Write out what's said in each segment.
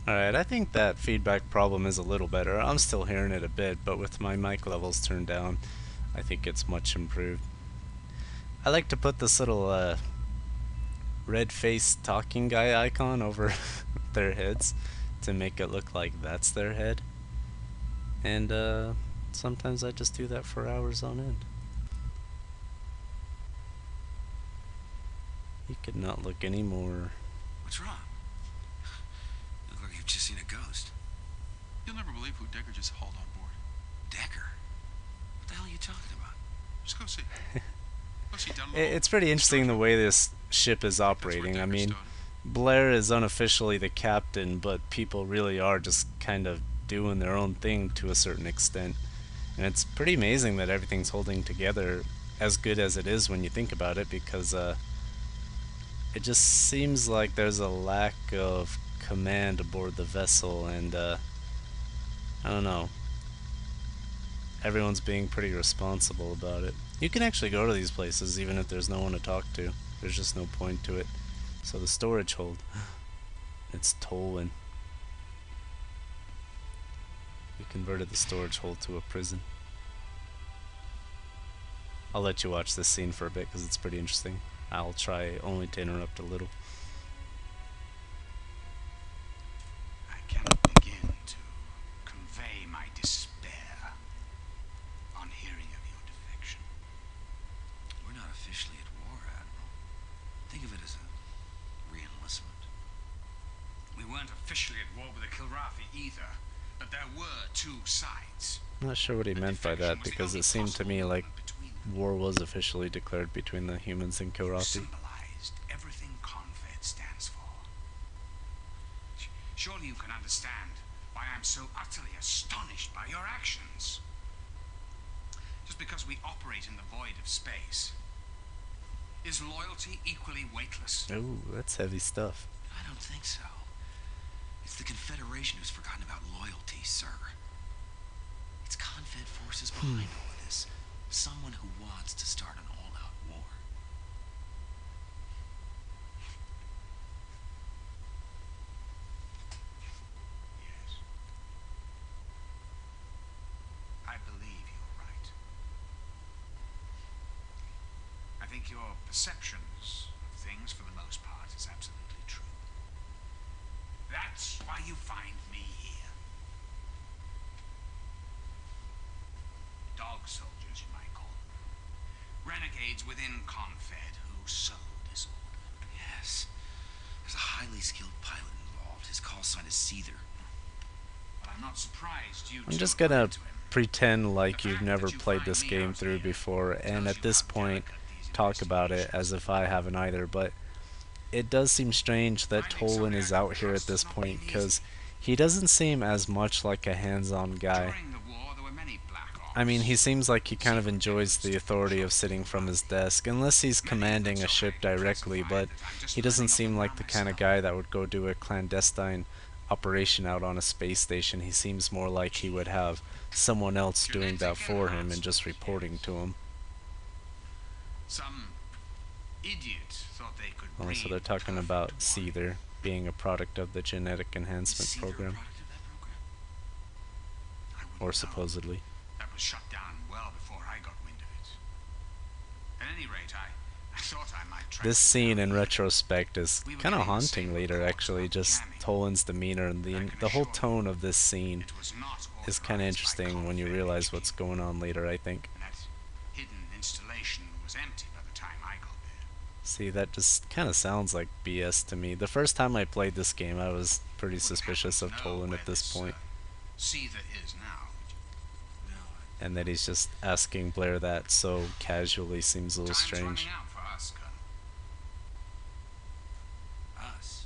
Alright, I think that feedback problem is a little better. I'm still hearing it a bit, but with my mic levels turned down, I think it's much improved. I like to put this little red face talking guy icon over their heads to make it look like that's their head. And sometimes I just do that for hours on end. He could not look any more. What's wrong? You look like you've just seen a ghost. You'll never believe who Decker just hauled on board. Decker? What the hell are you talking about? Just go see. Go see Dunlop. It's pretty interesting the way this ship is operating. I mean, Blair is unofficially the captain, but people really are just kind of doing their own thing to a certain extent. And it's pretty amazing that everything's holding together as good as it is when you think about it, because it just seems like there's a lack of command aboard the vessel, and I don't know. Everyone's being pretty responsible about it. You can actually go to these places even if there's no one to talk to. There's just no point to it. So the storage hold, it's Tolwyn. We converted the storage hold to a prison. I'll let you watch this scene for a bit because it's pretty interesting. I'll try only to interrupt a little. I cannot begin to convey my despair on hearing of your defection. We're not officially at war, Admiral. Think of it as a re-enlistment. We weren't officially at war with the Kilrathi either, but there were two sides. I'm not sure what he meant by that, because it seemed to me like war was officially declared between the humans and Kilrathi. Symbolized everything Confed stands for. Surely you can understand why I'm so utterly astonished by your actions. Just because we operate in the void of space, is loyalty equally weightless? Oh, that's heavy stuff. I don't think so. It's the Confederation who's forgotten about loyalty, sir. It's Confed forces behind all of this. Someone who wants to start an all-out war. Yes. I believe you're right. I think your perceptions of things, for the most part, is absolutely true. That's why you find me here. Dog soldiers, you might call them. Renegades within Confed who sow disorder. Yes. There's a highly skilled pilot involved. His call sign is Seether. But I'm not surprised you I'm two just agreed gonna to him. pretend like you've never played this game through before, and at this point talk about it as if I haven't either, but it does seem strange that Tolwyn is out here at this point, because he doesn't seem as much like a hands-on guy. During the war, there were many Black Ops. I mean, he seems like he kind of enjoys the authority of sitting from his desk, unless he's commanding a ship directly, but he doesn't seem like the kind of guy that would go do a clandestine operation out on a space station. He seems more like he would have someone else doing that for him and just reporting to him. Some idiot thought they could Oh, so breed they're talking perfect about warriors. Seether being a product of the genetic Is enhancement Seether a program, product of that program? I wouldn't or know. supposedly. That was shut down well before I got wind of it. At any rate, I thought I might try. This to scene in help. retrospect is We were kind of getting the same haunting later, reports actually. about Just jamming. Tolan's demeanor and the whole tone of this scene It was not is kind of authorized by interesting when you Confed realize HQ, what's going on later, I think. and that hidden installation was empty by the time I got there. See, that just kind of sounds like BS to me. The first time I played this game, I was pretty You wouldn't suspicious of happen to know Tolan where at this point, Seether is now, would you? No. and that he's just asking Blair that so casually seems a little Time's strange. running out for us, Colonel. Us?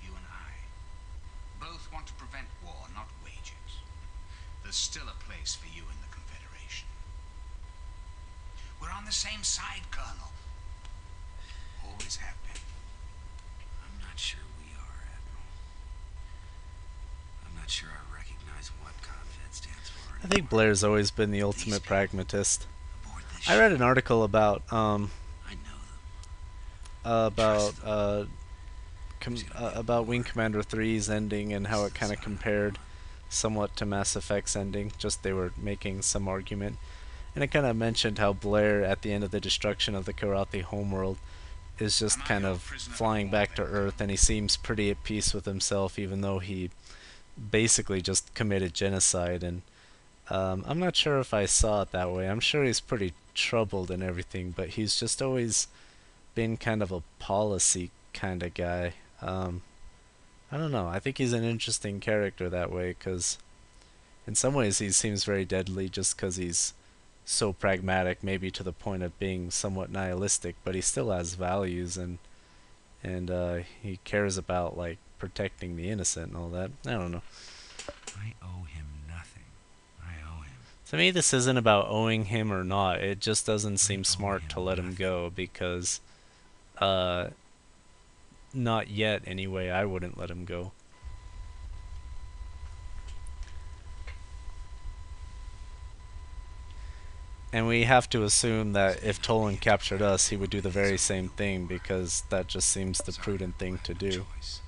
You and I both want to prevent war, not wage it. There's still a place for you in the Confederation. We're on the same side, Colonel. Always have been. I'm not sure we are, Admiral. I'm not sure I recognize what Confed stands for. I think Blair's always been the ultimate pragmatist. Aboard this I read ship, an article about I know them. about about Wing Commander 3's ending and how it kind of compared somewhat to Mass Effect's ending. Just they were making some argument, and it kind of mentioned how Blair, at the end of the destruction of the Karathi homeworld, is just kind of flying back to Earth, and he seems pretty at peace with himself, even though he basically just committed genocide. And I'm not sure if I saw it that way. I'm sure he's pretty troubled and everything, but he's just always been kind of a policy kind of guy. I don't know. I think he's an interesting character that way, because in some ways he seems very deadly just because he's so pragmatic, maybe to the point of being somewhat nihilistic, but he still has values, and he cares about like protecting the innocent and all that. I don't know. I owe him nothing. I owe him. To me, this isn't about owing him or not. It just doesn't seem smart to let him nothing. go because, not yet anyway, I wouldn't let him go. And we have to assume that if Tolan captured us, he would do the very same thing, because that just seems the prudent thing to do. Choice.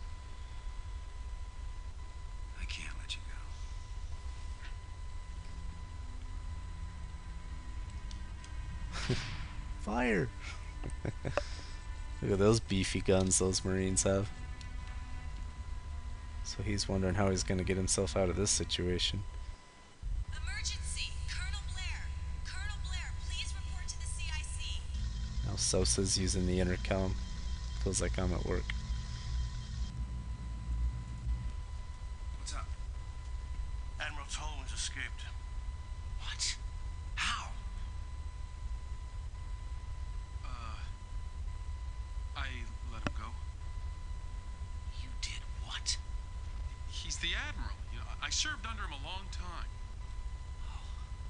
I can't let you go. Fire! Look at those beefy guns those Marines have. So he's wondering how he's going to get himself out of this situation. Emergency! Colonel Blair! Colonel Blair, please report to the CIC. Now Sosa's using the intercom. Feels like I'm at work. What's up? Admiral Tolan's escaped. What? How? I let him go. You did what? He's the Admiral. You know, I served under him a long time.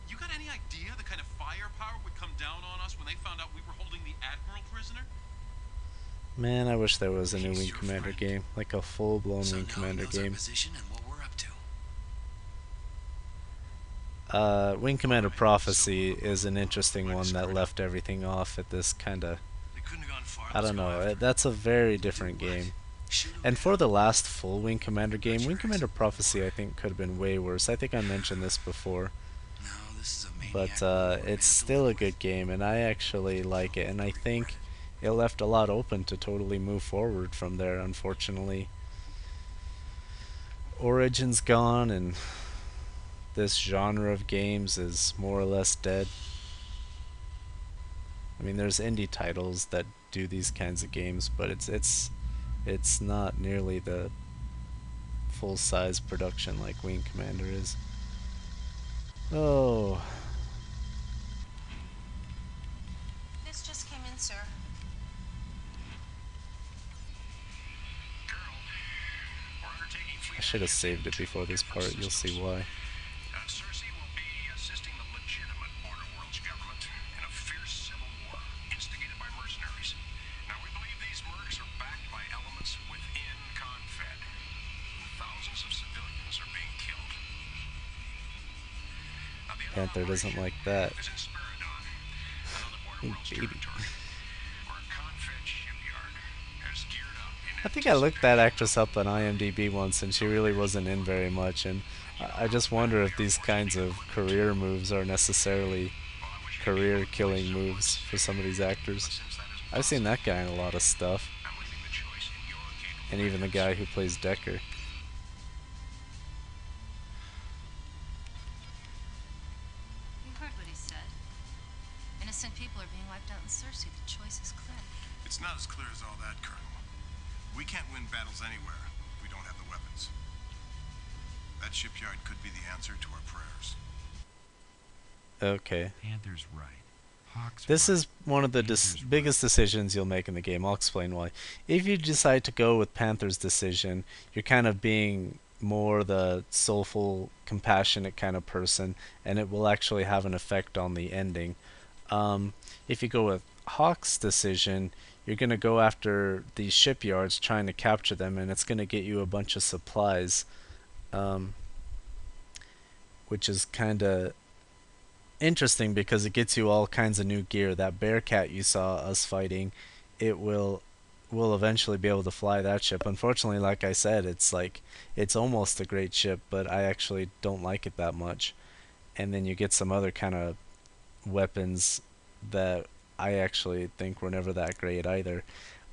You got any idea the kind of firepower would come down on us when they found out we were holding the Admiral prisoner? Man, I wish there was a new He's Wing your Commander friend. game. Like a full-blown So Wing now he Commander knows our game. position and what we're up to. Wing Commander Prophecy is an interesting one that left everything off at this kinda... They couldn't have gone far. I don't know, that's a very different game. Shoot him And down. for the last full Wing Commander game, Wing Commander Prophecy I think could have been way worse. I think I mentioned this before. No, this is a maniac But we were meant it's to still live a with. good game, and I actually like it, and I think it left a lot open to totally move forward from there. Unfortunately, Origin's gone, and this genre of games is more or less dead. I mean, there's indie titles that do these kinds of games, but it's not nearly the full-size production like Wing Commander is. Oh. This just came in, sir. I should have saved it before this part, you'll see why. Cersei will be assisting the legitimate Border Worlds government in a fierce civil war instigated by mercenaries. Now, we believe these mercs are backed by elements within Confed. Thousands of civilians are being killed. Now, the other Panther doesn't like that. is in Spiridon, another Border Ooh, Worlds baby. territory, where a Confed shipyard has geared up in I think I looked that actress up on IMDb once, and she really wasn't in very much, and I just wonder if these kinds of career moves are necessarily career-killing moves for some of these actors. I've seen that guy in a lot of stuff, I'm leaving the choice in your capable and even the guy who plays Decker. You heard what he said. Innocent people are being wiped out in Cersei. The choice is clear. It's not as clear as all that, Colonel. We can't win battles anywhere if we don't have the weapons. That shipyard could be the answer to our prayers. Okay. Panther's right. Hawk's This right. is one of the biggest decisions you'll make in the game. I'll explain why. If you decide to go with Panther's decision, you're kind of being more the soulful, compassionate kind of person, and it will actually have an effect on the ending. If you go with Hawk's decision, you're going to go after these shipyards trying to capture them, and it's going to get you a bunch of supplies, which is kind of interesting because it gets you all kinds of new gear. That Bearcat you saw us fighting, it will we'll eventually be able to fly that ship. Unfortunately, like I said, it's like it's almost a great ship, but I actually don't like it that much. And then you get some other kind of weapons that I actually think were never that great either.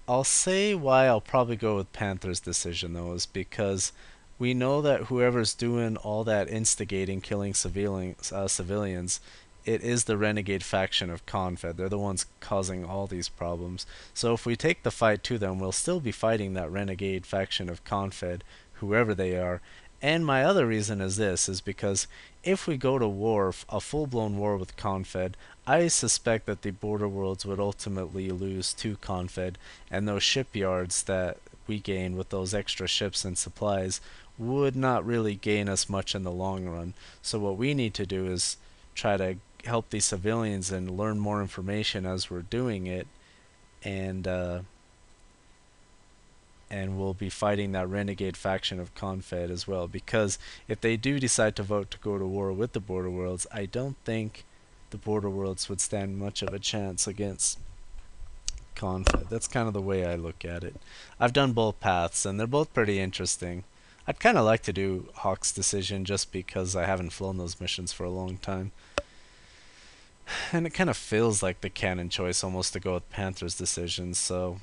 I'll say why I'll probably go with Panther's decision though is because we know that whoever's doing all that instigating, killing civilians, it is the renegade faction of Confed. They're the ones causing all these problems. So if we take the fight to them, we'll still be fighting that renegade faction of Confed, whoever they are. And my other reason is this, is because if we go to war, a full-blown war with Confed, I suspect that the border worlds would ultimately lose to Confed, and those shipyards that we gain with those extra ships and supplies would not really gain us much in the long run. So what we need to do is try to help these civilians and learn more information as we're doing it, and we'll be fighting that renegade faction of Confed as well, because if they do decide to vote to go to war with the border worlds, I don't think the border worlds would stand much of a chance against Confed. That's kind of the way I look at it. I've done both paths and they're both pretty interesting. I'd kind of like to do Hawk's decision just because I haven't flown those missions for a long time. And it kind of feels like the canon choice almost to go with Panther's decision, so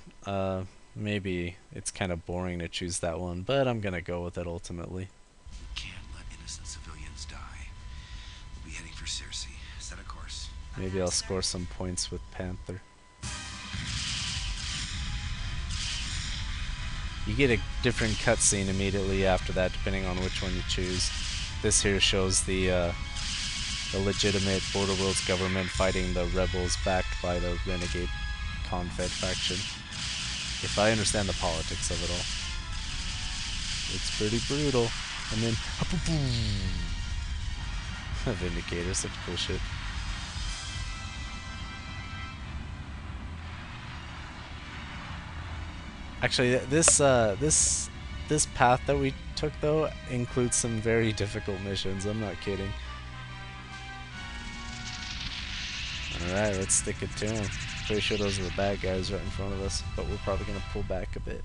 maybe it's kind of boring to choose that one, but I'm gonna go with it ultimately. We can't let innocent civilians die. We'll be heading for Cersei. Set a course. Maybe I'll score some points with Panther. You get a different cutscene immediately after that, depending on which one you choose. This here shows the legitimate Border Worlds government fighting the rebels backed by the renegade Confed faction. If I understand the politics of it all. It's pretty brutal. And then Vindicator, such cool shit. Actually, this path that we took though includes some very difficult missions. I'm not kidding. Alright, let's stick it to him. Pretty sure those are the bad guys right in front of us, but we're probably gonna pull back a bit.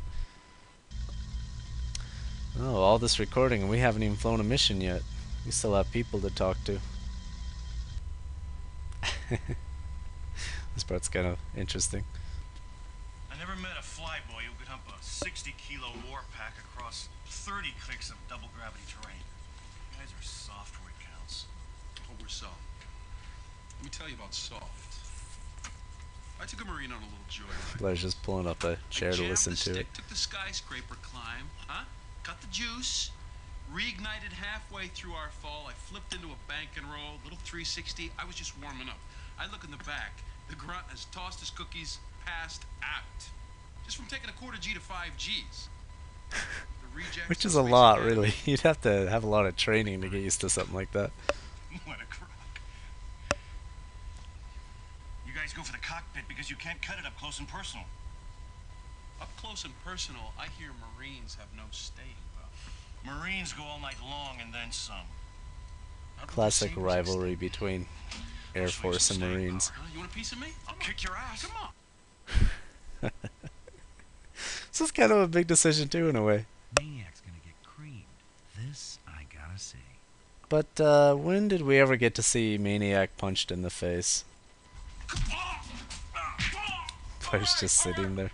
Oh, all this recording and we haven't even flown a mission yet. We still have people to talk to. This part's kind of interesting. I never met a flyboy who could hump a 60-kilo war pack across 30 clicks of double gravity terrain. You guys are soft where it counts. Oh, we're soft. Let me tell you about soft. I took a Marine on a little joyride. Blair's just pulling up a chair to listen to it. Took the skyscraper climb, huh? Got the juice. Reignited halfway through our fall. I flipped into a bank and roll, little 360. I was just warming up. I look in the back. The grunt has tossed his cookies, passed out. Just from taking a quarter G to 5 Gs. Which is a lot, really. You'd have to have a lot of training to get used to something like that. What a crock. You guys go for the cockpit because you can't cut it up close and personal. Up close and personal, I hear Marines have no staying power. Marines go all night long and then some. Classic rivalry between Air Force and Marines. Huh? You want a piece of me? I'll kick your ass. Come on. This is kind of a big decision too, in a way. Maniac's gonna get creamed. This I gotta see. But when did we ever get to see Maniac punched in the face? Blair's just sitting there.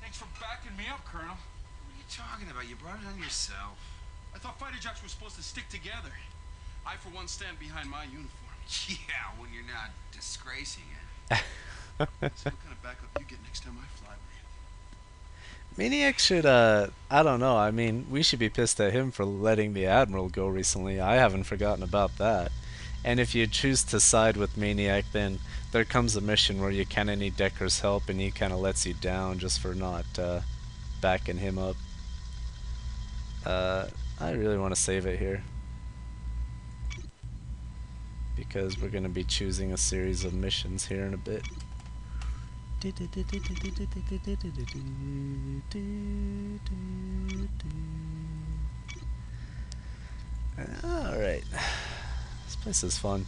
Thanks for backing me up, Colonel. What are you talking about? You brought it on yourself. I thought fighter jets were supposed to stick together. I, for one, stand behind my uniform. Yeah, when you're not disgracing it. So what kind of backup you get next time I fly with you? Maniac should, I don't know, I mean, we should be pissed at him for letting the Admiral go recently. I haven't forgotten about that. And if you choose to side with Maniac, then there comes a mission where you kind of need Decker's help and he kind of lets you down just for not backing him up. I really want to save it here, because we're going to be choosing a series of missions here in a bit. Alright. This place is fun.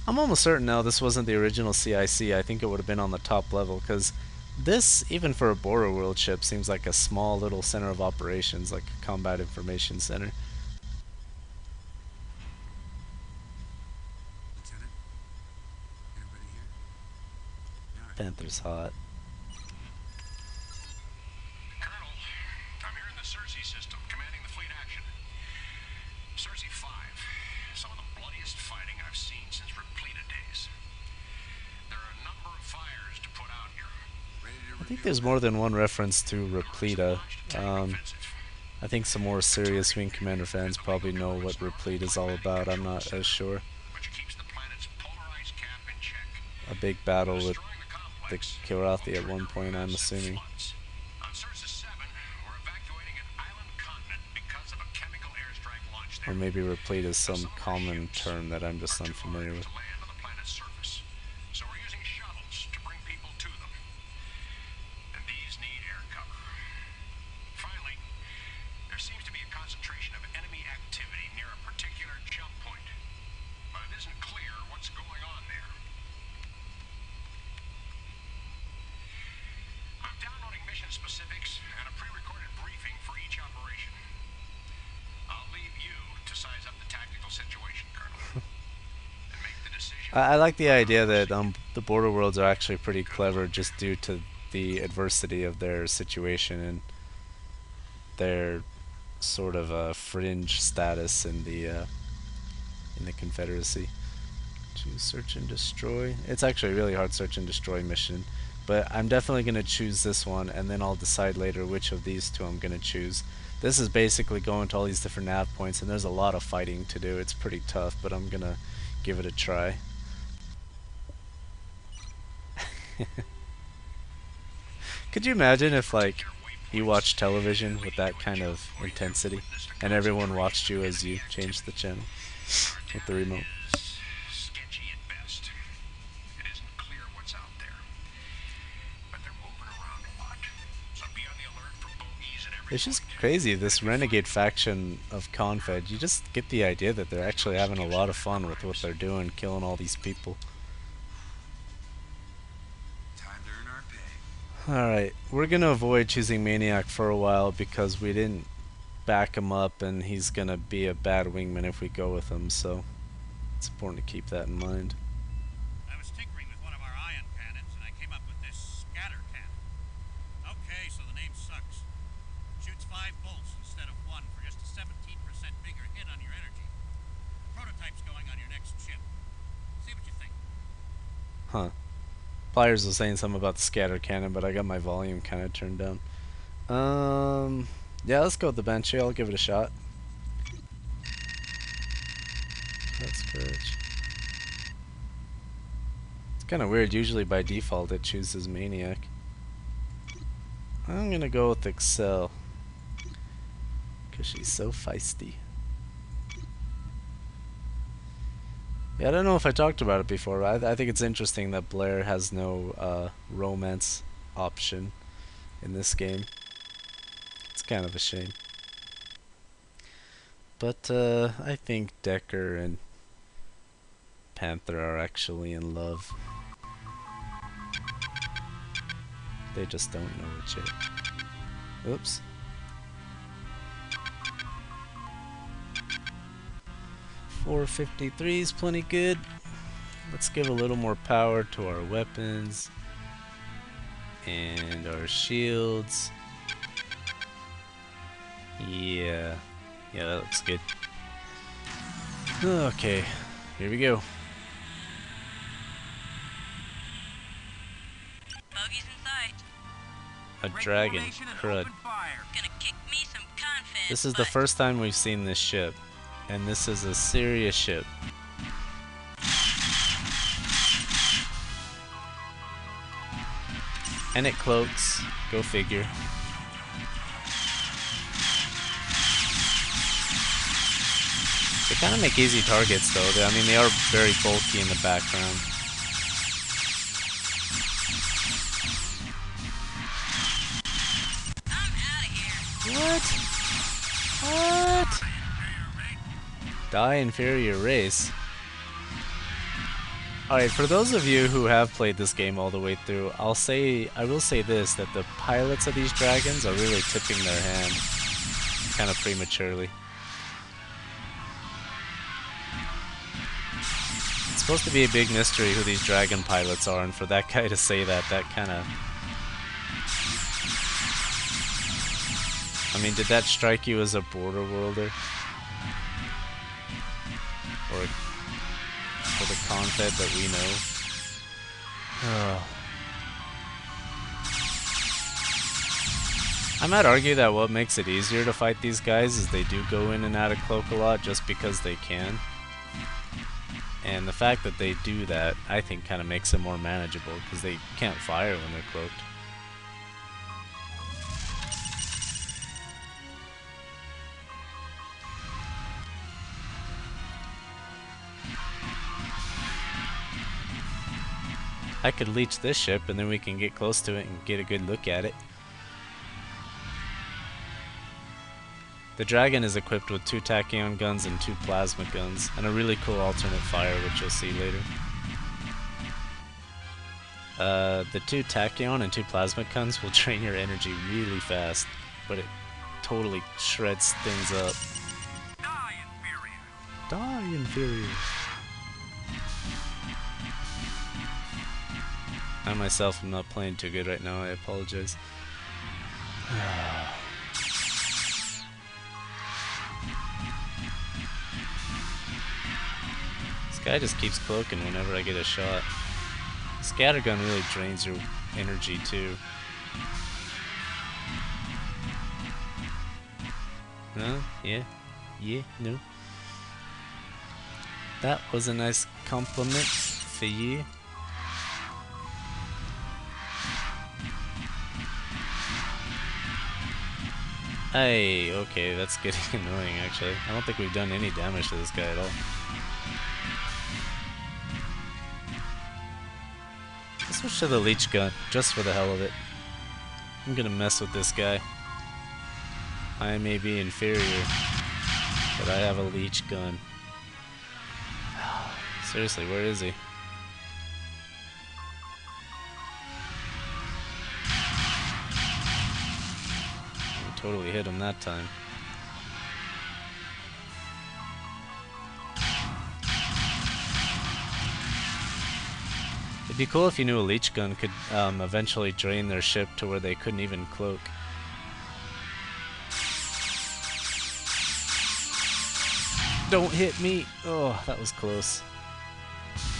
I'm almost certain now this wasn't the original CIC. I think it would have been on the top level, because this, even for a border world ship, seems like a small little center of operations, like a combat information center. Lieutenant, everybody here? All right. Panther's hot. Colonel, I'm here in the Cersei system, commanding the fleet action. Cersei 5, some of the bloodiest fighting I've seen since Repleta days. There are a number of fires to put out here. Ready to I think review there's more than one reference to Repleta. Offensive. I think some more serious Wing Commander fans probably know what Replete is all about. I'm not as sure. Which keeps the planet's polarized cap in check. A big battle with Destroying the the complex Kilrathi at one point, I'm and assuming. floods. On Cersei 7, we're evacuating an island continent because of a chemical airstrike launched there. Or maybe Replete is some common term that I'm just unfamiliar with. To land on the planet's surface. So we're using shuttles to bring people to them. And these need air cover. Finally, there seems to be a concentration of enemy activity near a particular jump point. But it isn't clear what's going on there. I'm downloading mission specifics and a pre-recorded briefing for each operation. I'll leave you to size up the tactical situation, Colonel. And make the decision. I like the idea that the border worlds are actually pretty clever, just due to the adversity of their situation and their sort of fringe status in the Confederacy. Choose search and destroy. It's actually a really hard search and destroy mission, but I'm definitely going to choose this one, and then I'll decide later which of these two I'm going to choose. This is basically going to all these different nav points, and there's a lot of fighting to do. It's pretty tough, but I'm going to give it a try. Could you imagine if, like, you watched television with that kind of intensity, and everyone watched you as you changed the channel with the remote? Sketchy at best. It isn't clear what's out there. But they're moving around a lot. So be on the alert for bogeys and everything. It's just crazy, this renegade faction of Confed. You just get the idea that they're actually having a lot of fun with what they're doing, killing all these people. Time to earn our pay. Alright, we're gonna avoid choosing Maniac for a while because we didn't back him up, and he's gonna be a bad wingman if we go with him, so it's important to keep that in mind. I was tinkering with one of our ion cannons, and I came up with this scatter cannon. Okay, so the name sucks. Shoots 5 bolts instead of 1 for just a 17% bigger hit on your energy. Prototype's going on your next ship. See what you think. Huh. Pliers was saying something about the scatter cannon, but I got my volume kind of turned down. Yeah, let's go with the Banshee. I'll give it a shot. That's courage. It's kind of weird. Usually by default it chooses Maniac. I'm gonna go with Excel, because she's so feisty. Yeah, I don't know if I talked about it before, but I think it's interesting that Blair has no romance option in this game. It's kind of a shame. But I think Decker and Panther are actually in love. They just don't know it yet. Oops. .453 is plenty good. Let's give a little more power to our weapons and our shields. Yeah, that looks good. Okay, here we go. Bogies in sight. A dragon, crud. Gonna kick me some confidence. This is the first time we've seen this ship, and this is a serious ship. And it cloaks, go figure. They kind of make easy targets though. I mean, they are very bulky in the background. I'm out of here. What? Die inferior race. Alright, for those of you who have played this game all the way through, I will say this, that the pilots of these dragons are really tipping their hand kind of prematurely. It's supposed to be a big mystery who these dragon pilots are, and for that guy to say that kind of... I mean, did that strike you as a border worlder? Or for the Confed that we know? Oh. I might argue that what makes it easier to fight these guys is they do go in and out of cloak a lot just because they can. And the fact that they do that, I think, kind of makes it more manageable because they can't fire when they're cloaked. I could leech this ship and then we can get close to it and get a good look at it. The Dragon is equipped with 2 tachyon guns and 2 plasma guns, and a really cool alternate fire, which you'll see later. The 2 tachyon and 2 plasma guns will drain your energy really fast, but it totally shreds things up. Die, inferior. Die, inferior. I myself am not playing too good right now, I apologize. This guy just keeps cloaking whenever I get a shot. Scattergun really drains your energy too. No? Yeah? Yeah? No? That was a nice compliment for you. Hey, okay, that's getting annoying actually. I don't think we've done any damage to this guy at all. Let's switch to the leech gun, just for the hell of it. I'm gonna mess with this guy. I may be inferior, but I have a leech gun. Seriously, where is he? Totally hit him that time. It'd be cool if you knew a leech gun could eventually drain their ship to where they couldn't even cloak. Don't hit me! Oh, that was close.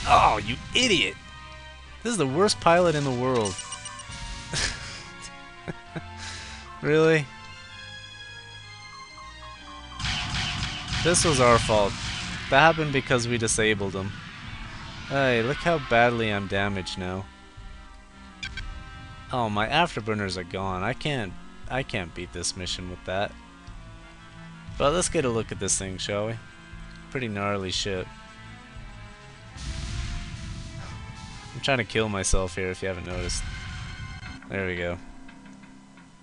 Oh, you idiot! This is the worst pilot in the world. Really? This was our fault. That happened because we disabled him. Hey, look how badly I'm damaged now. Oh, my afterburners are gone. I can't beat this mission with that. But let's get a look at this thing, shall we? Pretty gnarly ship. I'm trying to kill myself here if you haven't noticed. There we go.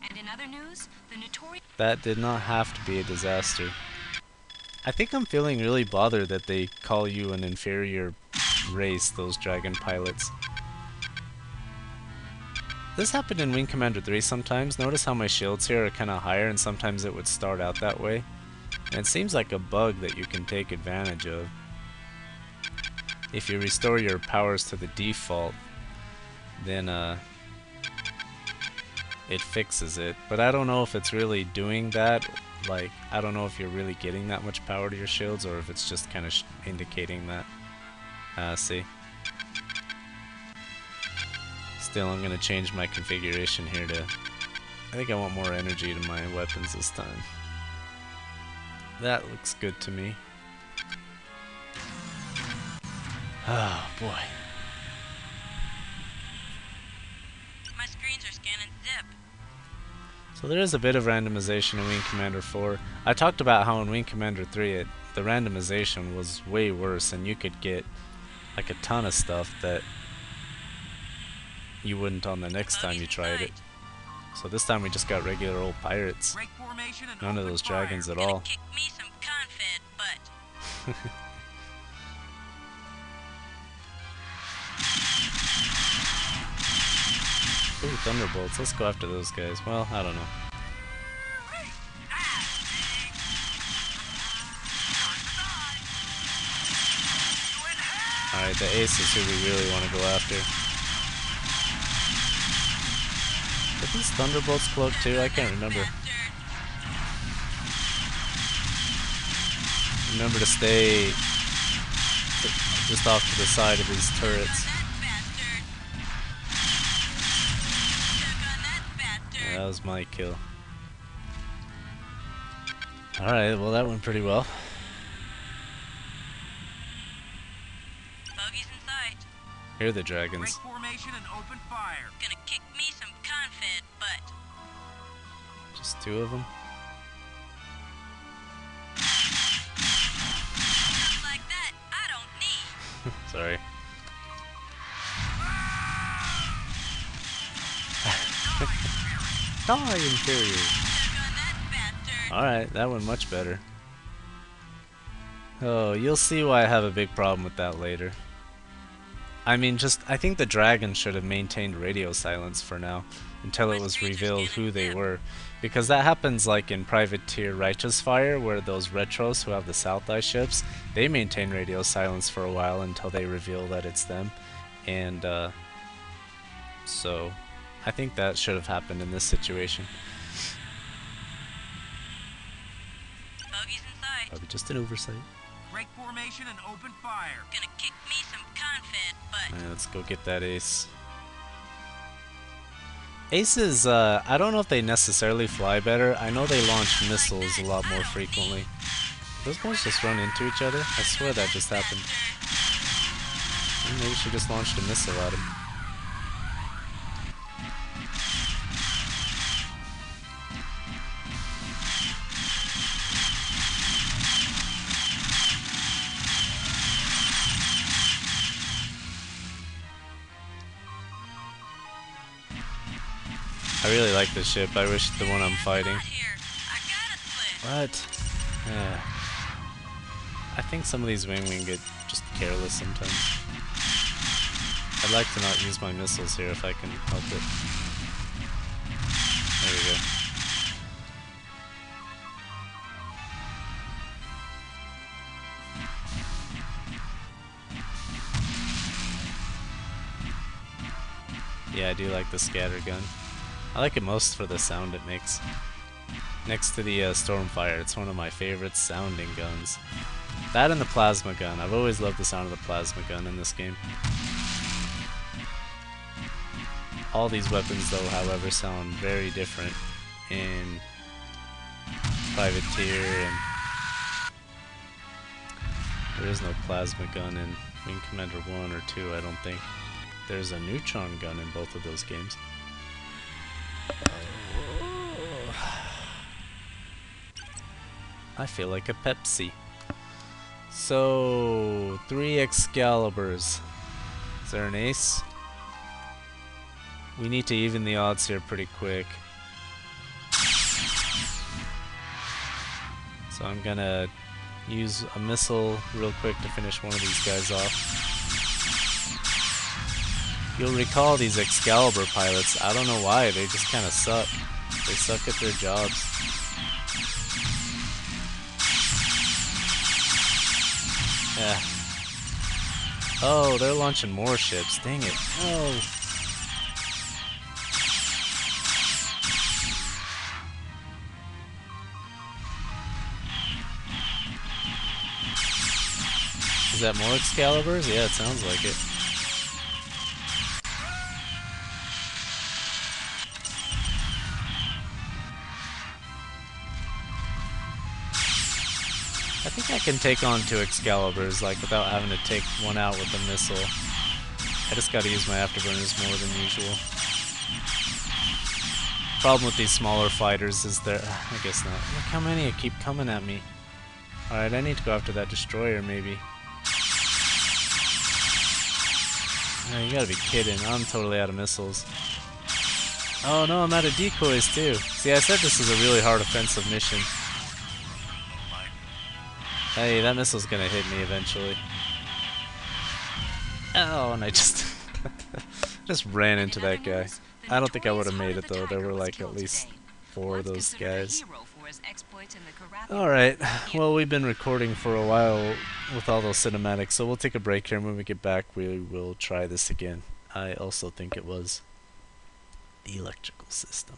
And in other news, the notorious... That did not have to be a disaster. I think I'm feeling really bothered that they call you an inferior race, those dragon pilots. This happened in Wing Commander 3 sometimes. Notice how my shields here are kind of higher, and sometimes it would start out that way. And it seems like a bug that you can take advantage of. If you restore your powers to the default, then it fixes it. But I don't know if it's really doing that. Like, I don't know if you're really getting that much power to your shields, or if it's just kind of indicating that. See? Still, I'm going to change my configuration here to... I think I want more energy to my weapons this time. That looks good to me. Oh, boy. My screens are scanning zip. So there is a bit of randomization in Wing Commander 4. I talked about how in Wing Commander 3 the randomization was way worse, and you could get like a ton of stuff that you wouldn't on the next time you tried it. So this time we just got regular old pirates. Break formation and None of open those fire. dragons at Gonna all. kick me some Confed butt. Ooh, Thunderbolts. Let's go after those guys. Well, I don't know. Alright, the Ace is who we really want to go after. Did these Thunderbolts cloak too? I can't remember. Remember to stay just off to the side of these turrets. Yeah, that was my kill. Alright, well that went pretty well. Bogey's in sight. Here are the dragons. Break formation and open fire. Gonna kick me some confed butt. Just two of them. Stuff like that, I don't need. Sorry. Die, Inferior! Alright, that went much better. Oh, you'll see why I have a big problem with that later. I mean, I think the dragons should have maintained radio silence for now, until it was revealed who they were. Because that happens like in Privateer Righteous Fire, where those Retros who have the South Eye ships, they maintain radio silence for a while until they reveal that it's them. And, so, I think that should have happened in this situation. Bogey's in sight. Probably just an oversight. Break formation and open fire. Gonna kick me some confed butt. Alright, let's go get that Ace. Aces, I don't know if they necessarily fly better. I know they launch missiles a lot more frequently. Those guys just run into each other? I swear that just happened. Maybe she just launched a missile at him. I really like this ship. I wish the one I'm fighting. What? Yeah. I think some of these wing get just careless sometimes. I'd like to not use my missiles here if I can help it. There we go. Yeah, I do like the scatter gun. I like it most for the sound it makes. Next to the Stormfire, it's one of my favorite sounding guns. That and the plasma gun. I've always loved the sound of the plasma gun in this game. All these weapons though, however, sound very different in Privateer, and there is no plasma gun in Wing Commander 1 or 2, I don't think. There's a neutron gun in both of those games. I feel like a Pepsi. So, 3 Excaliburs. Is there an Ace? We need to even the odds here pretty quick. So I'm gonna use a missile real quick to finish one of these guys off. You'll recall these Excalibur pilots, I don't know why, they just kinda suck. They suck at their jobs. Yeah. Oh, they're launching more ships. Dang it. Oh. Is that more Excaliburs? Yeah, it sounds like it. I think I can take on 2 Excaliburs, like, without having to take one out with a missile. I just gotta use my afterburners more than usual. Problem with these smaller fighters is they're... I guess not. Look how many keep coming at me. Alright, I need to go after that destroyer, maybe. Oh, you gotta be kidding. I'm totally out of missiles. Oh no, I'm out of decoys, too. See, I said this is a really hard offensive mission. Hey, that missile's gonna hit me eventually. Oh, and I just ran into that guy. I don't think I would have made it though. There were like at least 4 of those guys. Alright, well we've been recording for a while with all those cinematics, so we'll take a break here, and when we get back we will try this again. I also think it was the electrical system.